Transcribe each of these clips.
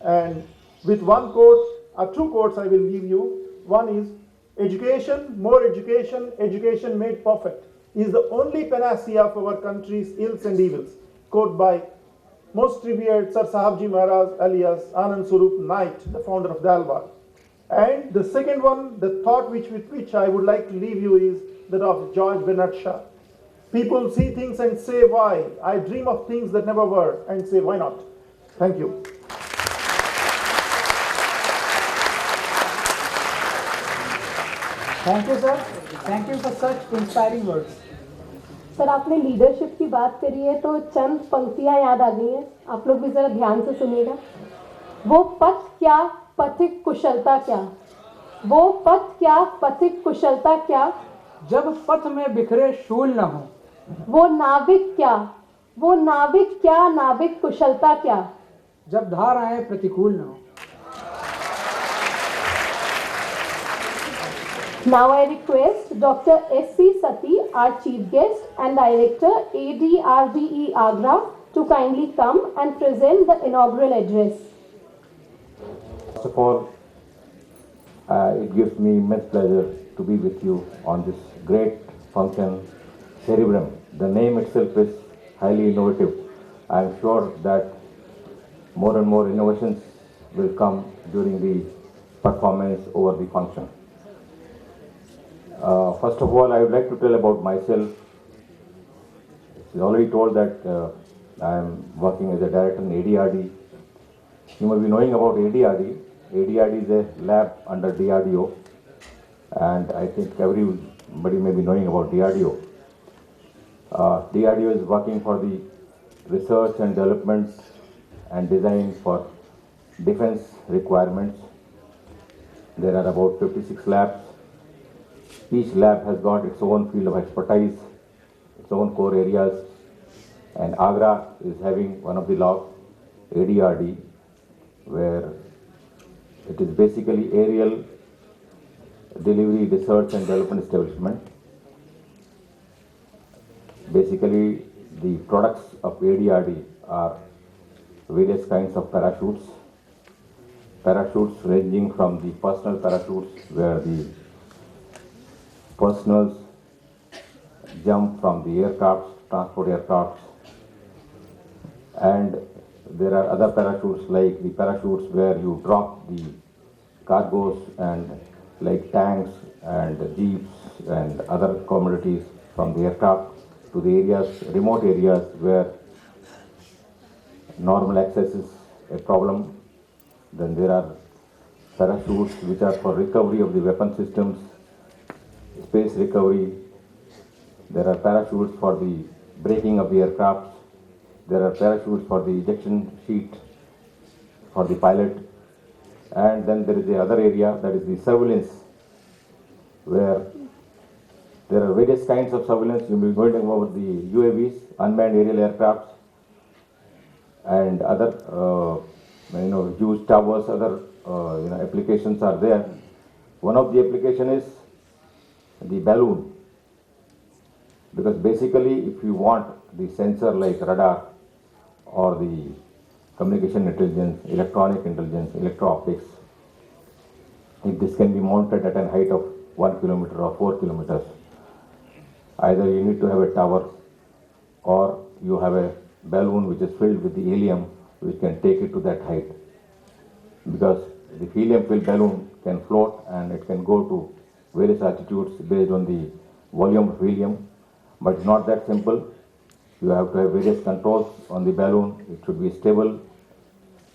And with one quote, or two quotes I will leave you. One is, education, more education, education made perfect, is the only panacea for our country's ills and evils. Quote by most revered Sir Sahibji Maharaj alias Anand Swarup Knight, the founder of Dalbar. And the second one, the thought with which I would like to leave you is that of George Bernard Shaw. People see things and say, why? I dream of things that never were, and say, why not? Thank you. Thank you, sir. Thank you for such inspiring words. Sir आपने leadership की बात करी है तो चंद पंक्तियां याद आ गई हैं, आप लोग भी जरा ध्यान से सुनिएगा। वो पथ क्या पथिक कुशलता क्या, वो पथ क्या पथिक कुशलता क्या, जब पथ में बिखरे शूल न हो, वो नाविक क्या, वो नाविक क्या नाविक कुशलता क्या, जब धाराएं प्रतिकूल न हो। Now I request Dr. S.C Sati, our chief guest and director ADRDE Agra, to kindly come and present the inaugural address. First of all, it gives me immense pleasure to be with you on this great function, Cerebrum. The name itself is highly innovative. I am sure that more and more innovations will come during the performance over the function. First of all, I would like to tell about myself. It's already told that I am working as a director in ADRDE. You may be knowing about ADRDE. ADRDE is a lab under DRDO, and I think everybody may be knowing about DRDO. DRDO is working for the research and development and design for defense requirements. There are about 56 labs. Each lab has got its own field of expertise, its own core areas, and Agra is having one of the labs, ADRDE, where it is basically aerial delivery research and development establishment. Basically, the products of ADRDE are various kinds of parachutes. Parachutes ranging from the personal parachutes, where the personals jump from the aircrafts, transport aircrafts, and there are other parachutes like the parachutes where you drop the cargoes and like tanks and jeeps and other commodities from the aircraft to the areas, remote areas where normal access is a problem. Then there are parachutes which are for recovery of the weapon systems, space recovery. There are parachutes for the braking of the aircraft. There are parachutes for the ejection sheet for the pilot. And then there is the other area, that is the surveillance, where there are various kinds of surveillance. You will be going about the UAVs, unmanned aerial aircrafts, and other huge towers, other applications are there. One of the application is the balloon, because basically if you want the sensor like radar or the communication intelligence, electronic intelligence, electro-optics, if this can be mounted at a height of 1 kilometer or 4 kilometers, either you need to have a tower or you have a balloon which is filled with the helium which can take it to that height, because the helium-filled balloon can float and it can go to various altitudes based on the volume of helium. But it's not that simple. You have to have various controls on the balloon. It should be stable.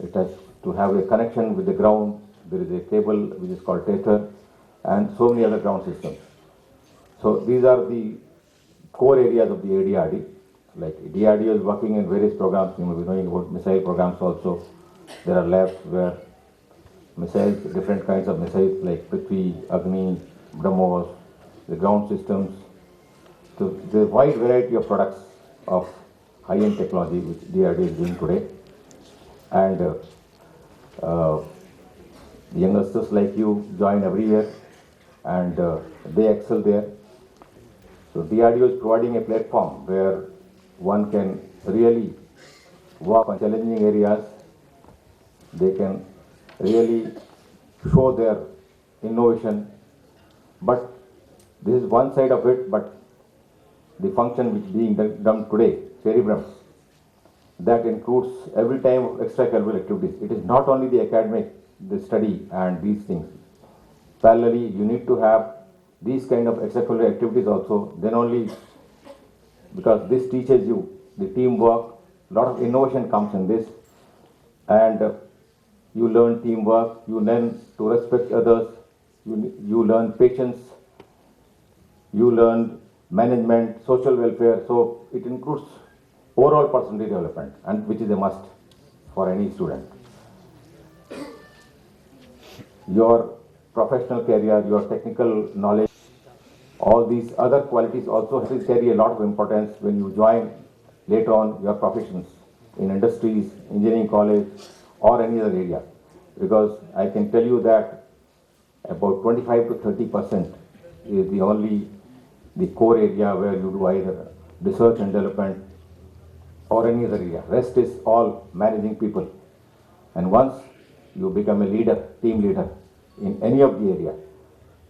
It has to have a connection with the ground. There is a cable which is called tether, and so many other ground systems. So these are the core areas of the ADRDE. Like DRDO is working in various programs. You may be knowing about missile programs also. There are labs where missiles, different kinds of missiles like Prithvi, Agni, BrahMos, the ground systems. So the wide variety of products of high-end technology which DRDO is doing today. And the youngsters like you join everywhere and they excel there. So DRDO is providing a platform where one can really work on challenging areas. they can really show their innovation. But this is one side of it, but the function which is being done today, Cerebrum, that includes every time of extracurricular activities. It is not only the academic, the study and these things. Parallelly, you need to have these kind of extracurricular activities also, then only, because this teaches you the teamwork, a lot of innovation comes in this, and you learn teamwork, you learn to respect others, you learn patience, you learn management, social welfare. So it includes overall personality development, and which is a must for any student. Your professional career, your technical knowledge, all these other qualities also carry a lot of importance when you join later on your professions in industries, engineering college, or any other area. Because I can tell you that about 25 to 30% is the core area where you do either research and development or any other area. Rest is all managing people. And once you become a leader, team leader in any of the area,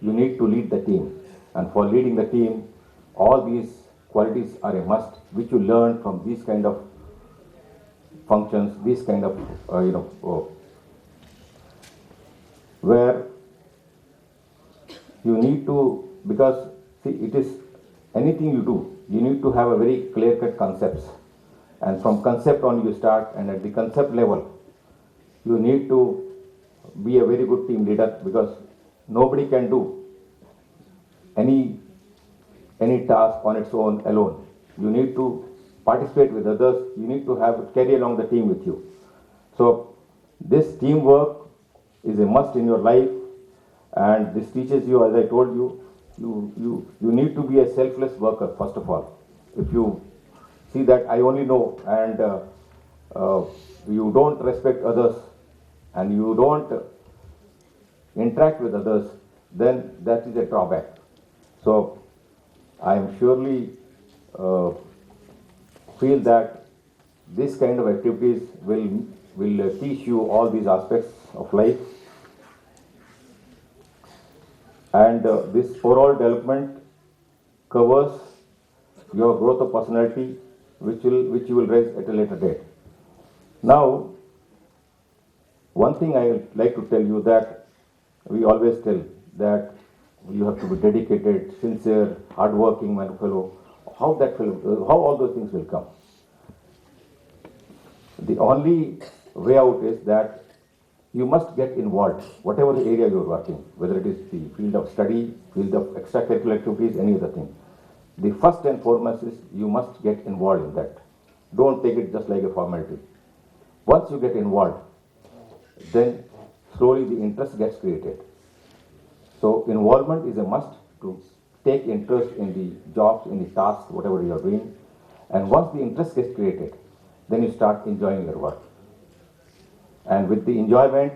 you need to lead the team. And for leading the team, all these qualities are a must, which you learn from these kind of functions, these kind of, where you need to, because see, it is anything you do, you need to have a very clear-cut concepts. And from concept on you start, and at the concept level, you need to be a very good team leader, because nobody can do any task on its own alone. You need to participate with others. You need to carry along the team with you. So this teamwork is a must in your life, and this teaches you, as I told you, you need to be a selfless worker first of all. If you see that I only know, and you don't respect others, and you don't interact with others, then that is a drawback. So I am surely feel that this kind of activities will teach you all these aspects of life, and this overall development covers your growth of personality, which you will raise at a later date. Now, one thing I would like to tell you, that we always tell that you have to be dedicated, sincere, hardworking man fellow. How all those things will come? The only way out is that you must get involved, whatever the area you are working, whether it is the field of study, field of extracurricular activities, any other thing. The first and foremost is you must get involved in that. Don't take it just like a formality. Once you get involved, then slowly the interest gets created. So involvement is a must to take interest in the jobs, in the tasks, whatever you are doing. And once the interest gets created, then you start enjoying your work. And with the enjoyment,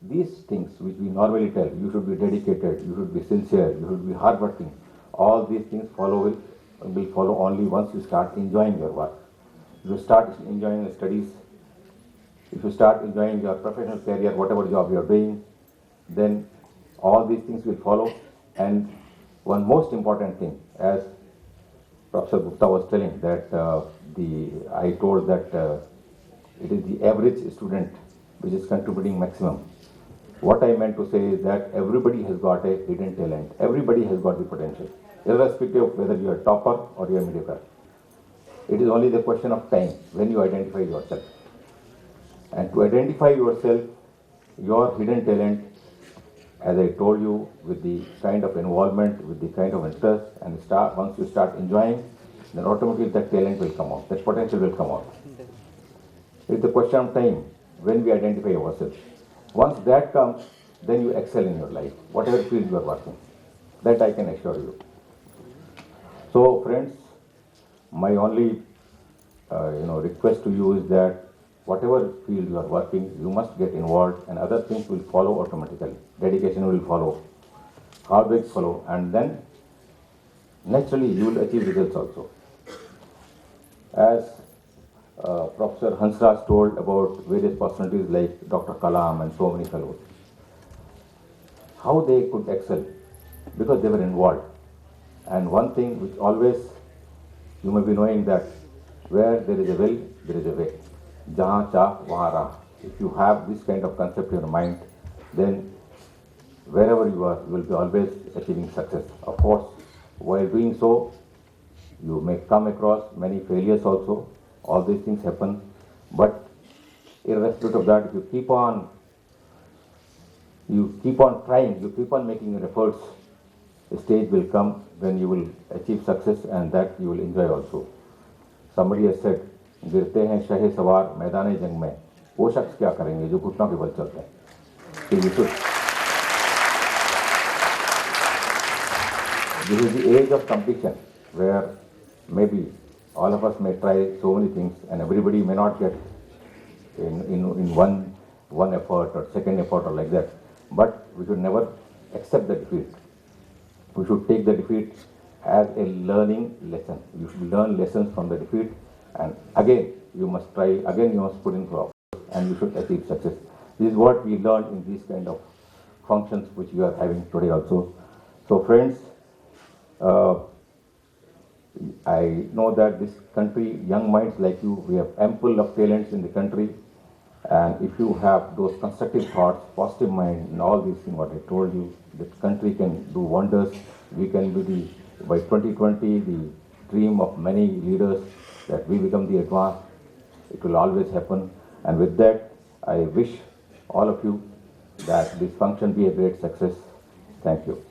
these things which we normally tell, you should be dedicated, you should be sincere, you should be hardworking, all these things will follow only once you start enjoying your work. If you start enjoying the studies, if you start enjoying your professional career, whatever job you are doing, then all these things will follow. And one most important thing, as Professor Gupta was telling, that I told that it is the average student which is contributing maximum. What I meant to say is that everybody has got a hidden talent. Everybody has got the potential, irrespective of whether you are topper or you are mediocre. It is only the question of time when you identify yourself. And to identify yourself, your hidden talent, as I told you, with the kind of involvement, with the kind of interest, and once you start enjoying, then automatically that talent will come out, that potential will come out. It's the question of time when we identify ourselves. Once that comes, then you excel in your life, whatever field you are working. That I can assure you. So friends, my only request to you is that whatever field you are working, you must get involved, and other things will follow automatically. Dedication will follow, hard work follow, and then naturally you will achieve results also. As Professor Hansraj told about various personalities like Dr. Kalam and so many fellows. How they could excel? Because they were involved. And one thing which always you may be knowing that where there is a will, there is a way. Jahan cha, wahan rah. If you have this kind of concept in your mind, then wherever you are, you will be always achieving success. Of course, while doing so, you may come across many failures also. All these things happen. But irrespective of that, if you keep on trying, you keep on making your efforts, a stage will come when you will achieve success and that you will enjoy also. Somebody has said, गिरते हैं शहे सवार मैदान जंग में, वो शख्स क्या करेंगे जो घुटनों के बल चलते हैं. So you should. This is the age of competition where maybe all of us may try so many things and everybody may not get in one effort or second effort or like that. But we should never accept the defeat. We should take the defeat as a learning lesson. You should learn lessons from the defeat and again you must try, again you must put in for and you should achieve success. This is what we learned in these kind of functions which we are having today also. So friends, I know that this country, young minds like you, we have ample of talents in the country, and if you have those constructive thoughts, positive mind, and all these things what I told you, the country can do wonders. We can be by 2020 the dream of many leaders that we become the advanced. It will always happen, and with that I wish all of you that this function be a great success. Thank you.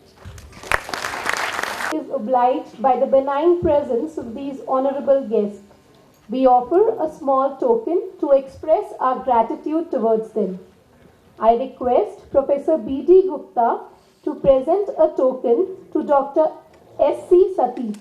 Is obliged by the benign presence of these honorable guests. We offer a small token to express our gratitude towards them. I request Professor B.D. Gupta to present a token to Dr. S.C. Sati.